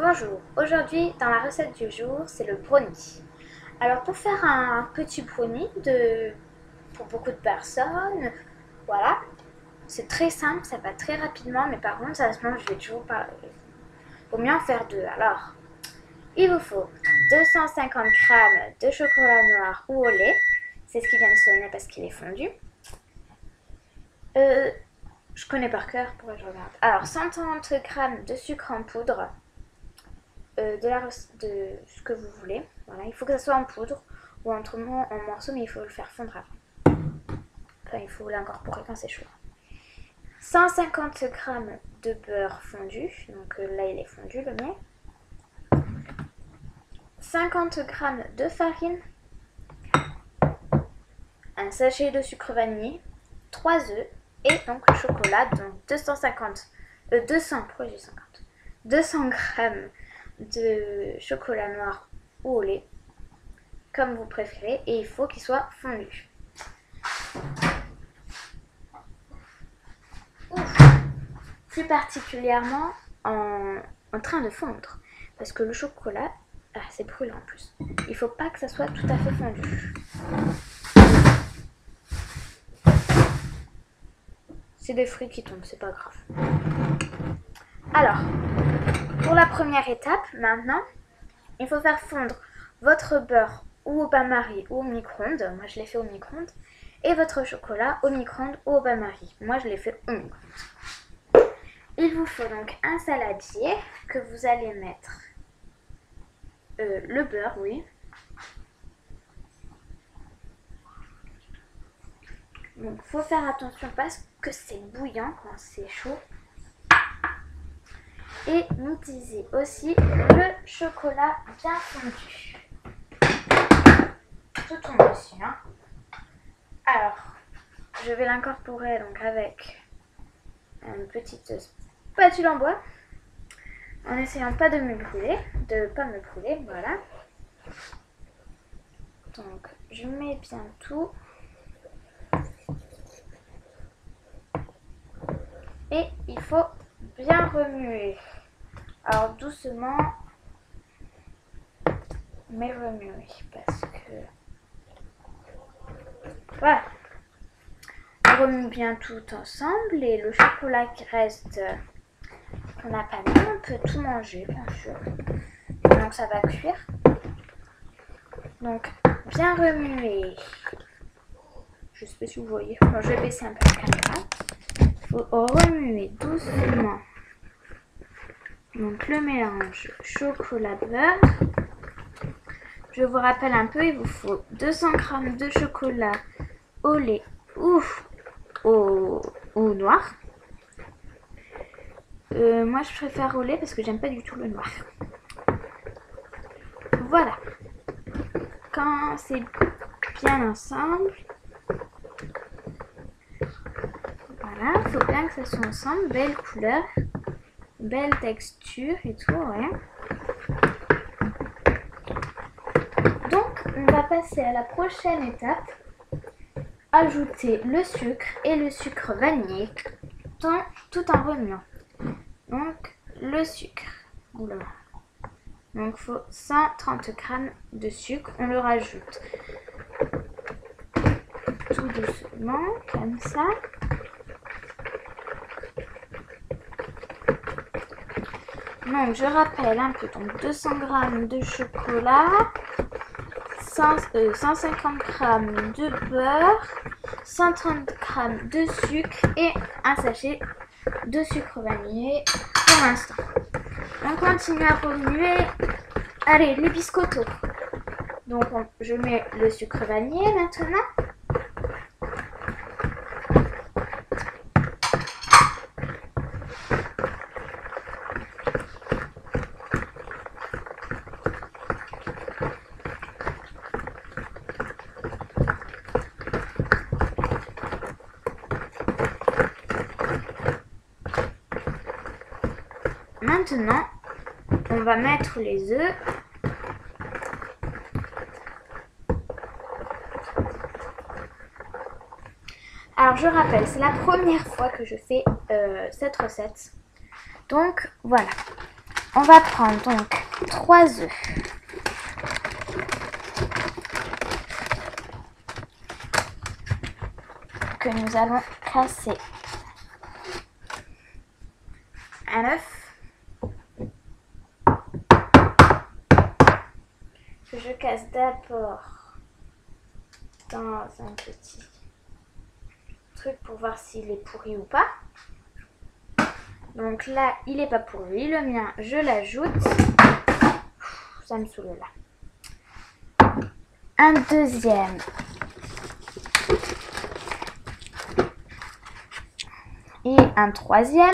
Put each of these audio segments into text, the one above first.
Bonjour, aujourd'hui dans la recette du jour c'est le brownie. Alors pour faire un petit brownie pour beaucoup de personnes, voilà, c'est très simple, ça va très rapidement mais par contre ça se mange vite, je vous parle. Il vaut mieux en faire deux. Alors, il vous faut 250 g de chocolat noir ou au lait, c'est ce qui vient de sonner parce qu'il est fondu. Je connais par cœur, pourquoi je regarde. Alors 130 g de sucre en poudre. De ce que vous voulez. Voilà, il faut que ça soit en poudre ou en morceaux, mais il faut le faire fondre avant. Enfin, il faut l'incorporer quand c'est chaud. 150 g de beurre fondu, donc là il est fondu le mien. 50 g de farine, un sachet de sucre vanillé, 3 œufs et donc le chocolat, donc 200 g de chocolat noir ou au lait, comme vous préférez, et il faut qu'il soit fondu. Plus particulièrement en train de fondre, parce que le chocolat, c'est brûlant en plus. Il faut pas que ça soit tout à fait fondu. C'est des fruits qui tombent, c'est pas grave. Alors, pour la première étape, maintenant, il faut faire fondre votre beurre ou au bain-marie ou au micro-ondes. Moi, je l'ai fait au micro-ondes. Et votre chocolat au micro-ondes ou au bain-marie. Moi, je l'ai fait au micro-ondes. Il vous faut donc un saladier que vous allez mettre le beurre, oui. Donc, il faut faire attention parce que c'est bouillant quand c'est chaud. Et n'utilisez aussi le chocolat bien fondu. Tout tombe dessus, hein. Alors, je vais l'incorporer donc avec une petite spatule en bois, en essayant pas de me brûler, voilà. Donc, je mets bien tout. Et il faut bien remuer. Alors doucement, mais remuer parce que voilà. On remue bien tout ensemble et le chocolat qui reste, qu'on n'a pas mis, on peut tout manger bien sûr. Donc ça va cuire. Donc bien remuer. Je sais pas si vous voyez. Bon, je vais baisser un peu la caméra. Il faut remuer doucement. Donc le mélange chocolat-beurre. Je vous rappelle un peu, il vous faut 200 g de chocolat au lait ou au noir. Moi je préfère au lait parce que j'aime pas du tout le noir. Voilà. Quand c'est bien ensemble, voilà, il faut bien que ça soit ensemble, belle couleur. Belle texture et tout, ouais. Donc, on va passer à la prochaine étape. Ajouter le sucre et le sucre vanillé tout en remuant. Donc, le sucre. Oula. Donc, il faut 130 g de sucre. On le rajoute tout doucement, comme ça. Donc, je rappelle un peu, donc 200 g de chocolat, 150 g de beurre, 130 g de sucre et un sachet de sucre vanillé pour l'instant. On continue à remuer. Allez, les biscottos. Donc, je mets le sucre vanillé maintenant. Maintenant, on va mettre les œufs. Alors, je rappelle, c'est la première fois que je fais cette recette. Donc, voilà. On va prendre donc 3 œufs. Que nous allons casser. Un œuf que je casse d'abord dans un petit truc pour voir s'il est pourri ou pas. Donc là, il n'est pas pourri. Le mien, je l'ajoute. Ça me saoule là. Un deuxième. Et un troisième.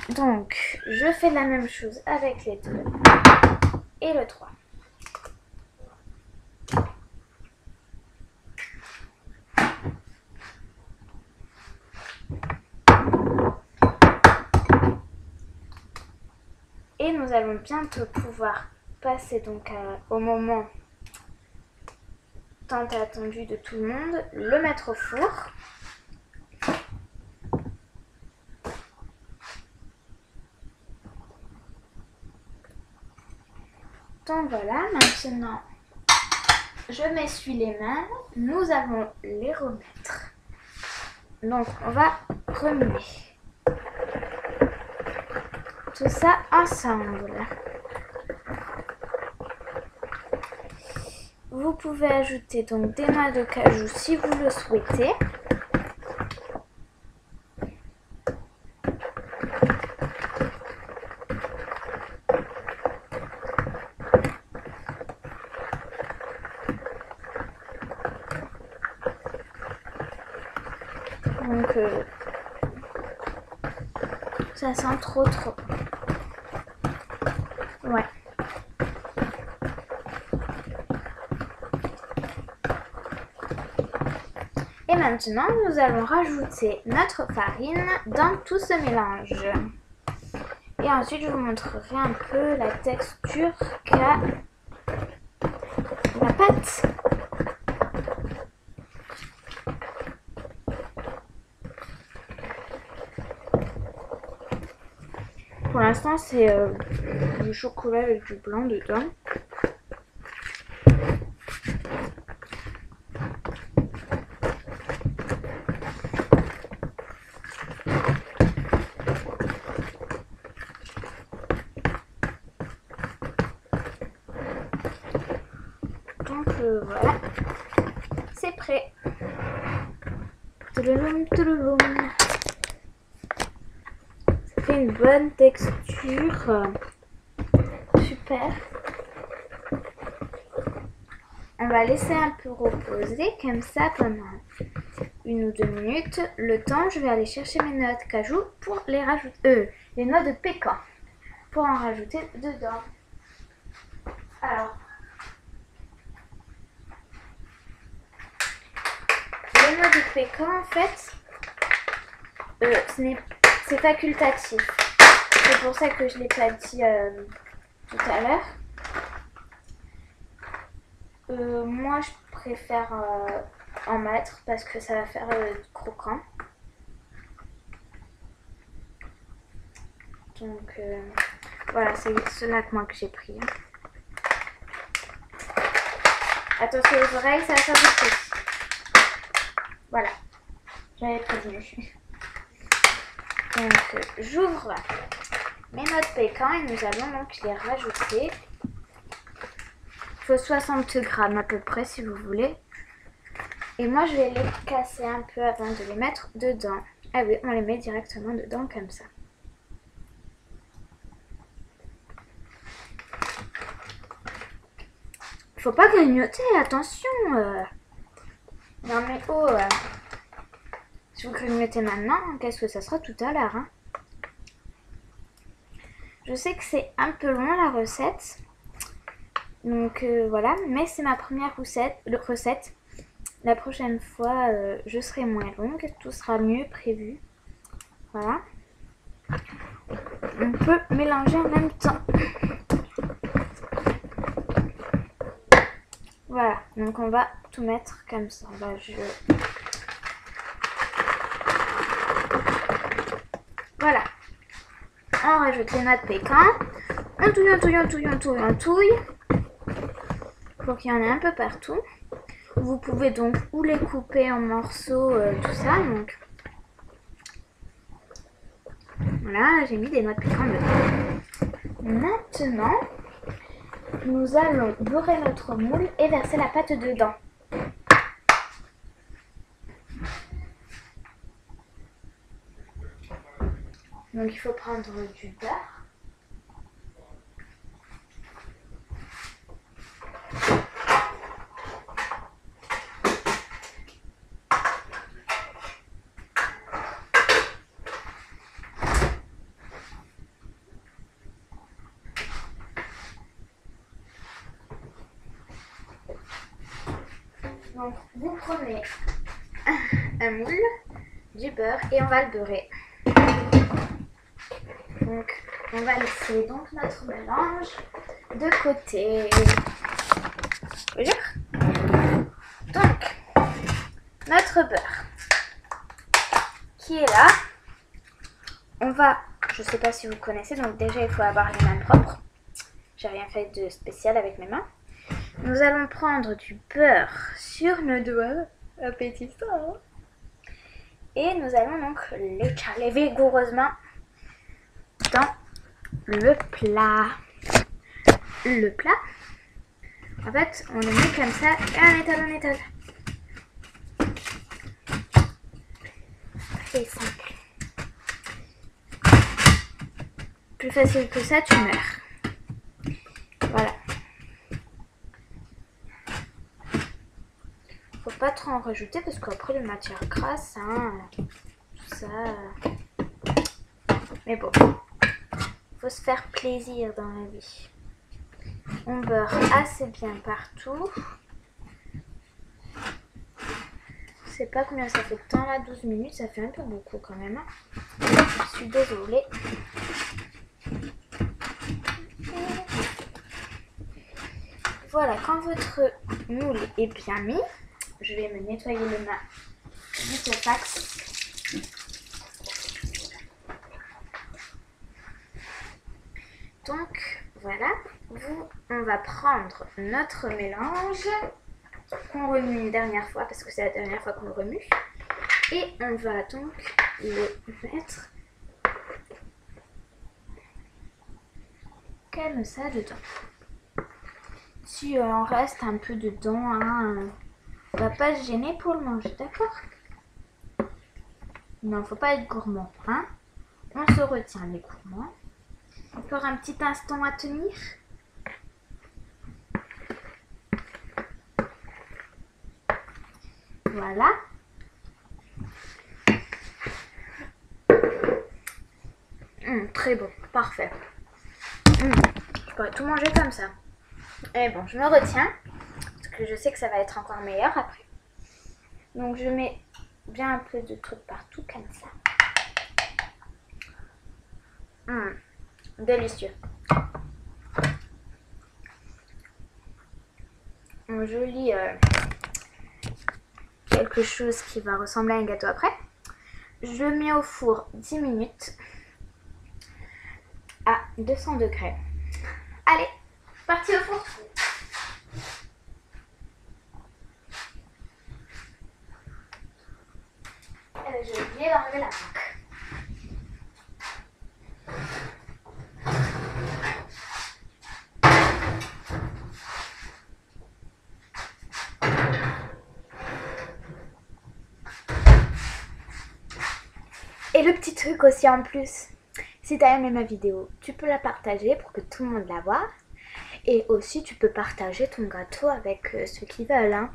Donc, je fais la même chose avec les 2 et le 3. Et nous allons bientôt pouvoir passer donc au moment tant attendu de tout le monde, le mettre au four. Donc voilà, maintenant je m'essuie les mains, nous allons les remettre. Donc on va remuer tout ça ensemble. Vous pouvez ajouter donc des noix de cajou si vous le souhaitez. Donc ça sent trop. Ouais. Et maintenant, nous allons rajouter notre farine dans tout ce mélange. Et ensuite, je vous montrerai un peu la texture qu'a la pâte. Pour l'instant, c'est du chocolat avec du blanc dedans. Donc voilà, c'est prêt. Toulouloum, toulouloum. Ça fait une bonne texture. Super. On va laisser un peu reposer comme ça pendant 1 ou 2 minutes. Le temps, je vais aller chercher mes noix de cajou pour les rajouter. Les noix de pécan pour en rajouter dedans. Alors, les noix de pécan, en fait, c'est facultatif. C'est pour ça que je ne l'ai pas dit tout à l'heure. Moi, je préfère en mettre parce que ça va faire croquant. Donc, voilà, c'est cela que moi que j'ai pris. Attention aux oreilles, ça va faire du bruit. Voilà, j'avais prévenu. Donc, j'ouvre mes noix de pécan et nous allons donc les rajouter. Il faut 60 grammes à peu près si vous voulez. Et moi, je vais les casser un peu avant de les mettre dedans. Ah oui, on les met directement dedans comme ça. Il faut pas grignoter, attention. Non mais oh, si vous grignotez maintenant, qu'est-ce que ça sera tout à l'heure, hein? Je sais que c'est un peu long la recette. Donc voilà, mais c'est ma première recette. La prochaine fois, je serai moins longue, tout sera mieux prévu. Voilà. On peut mélanger en même temps. Voilà, donc on va tout mettre comme ça. Là, je Voilà. On rajoute les noix de pécan. On touille, on touille, on touille, on touille, on touille. Pour qu'il y en ait un peu partout. Vous pouvez donc ou les couper en morceaux, tout ça. Donc voilà, j'ai mis des noix de pécan dedans. Maintenant, nous allons beurrer notre moule et verser la pâte dedans. Donc il faut prendre du beurre. Donc vous prenez un moule, du beurre et on va le beurrer. Donc on va laisser donc notre mélange de côté. Donc notre beurre qui est là. On va, je sais pas si vous connaissez, donc déjà il faut avoir les mains propres. J'ai rien fait de spécial avec mes mains. Nous allons prendre du beurre sur nos doigts, appétissant. Et nous allons donc l'échaler vigoureusement dans le plat. Le plat, en fait, on le met comme ça et on étale, on étale. Très simple. Plus facile que ça, tu meurs. Voilà. Faut pas trop en rajouter parce qu'après les matières grasses, hein, tout ça. Mais bon, faut se faire plaisir dans la vie. On beurre assez bien partout. Je sais pas combien ça fait de temps là, 12 minutes, ça fait un peu beaucoup quand même. Je suis désolée. Voilà, quand votre moule est bien mis, je vais me nettoyer les mains vite au fax. Donc voilà, on va prendre notre mélange qu'on remue une dernière fois parce que c'est la dernière fois qu'on le remue. Et on va donc le mettre comme ça dedans. Si on reste un peu dedans, hein, on va pas se gêner pour le manger, d'accord? Non, faut pas être gourmand, hein? On se retient les gourmands. Encore un petit instant à tenir. Voilà. Très bon, parfait. Je pourrais tout manger comme ça. Et bon, je me retiens, parce que je sais que ça va être encore meilleur après. Donc je mets bien un peu de trucs partout, comme ça. Délicieux. Je lis quelque chose qui va ressembler à un gâteau après. Je le mets au four 10 minutes à 200 degrés. Allez, parti au four. J'ai oublié d'enlever la coque. Et le petit truc aussi en plus, si tu as aimé ma vidéo, tu peux la partager pour que tout le monde la voie. Et aussi tu peux partager ton gâteau avec ceux qui veulent, hein.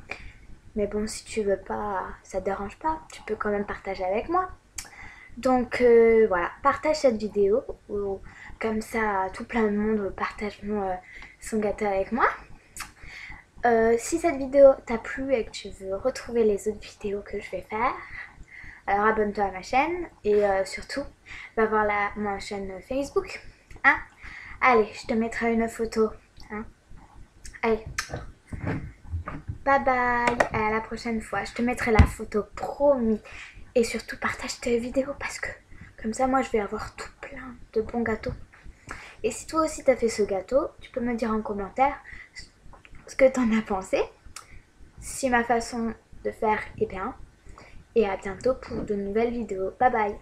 Mais bon, si tu veux pas, ça te dérange pas, tu peux quand même partager avec moi. Donc voilà, partage cette vidéo, ou comme ça tout plein de monde partage son gâteau avec moi. Si cette vidéo t'a plu et que tu veux retrouver les autres vidéos que je vais faire, alors abonne-toi à ma chaîne et surtout va voir ma chaîne Facebook, hein. Allez, je te mettrai une photo, hein. Allez, bye bye, à la prochaine fois, je te mettrai la photo, promis. Et surtout partage tes vidéos parce que Comme ça, moi, je vais avoir tout plein de bons gâteaux. Et si toi aussi t'as fait ce gâteau, tu peux me dire en commentaire ce que t'en as pensé, si ma façon de faire est bien. Et à bientôt pour de nouvelles vidéos. Bye bye!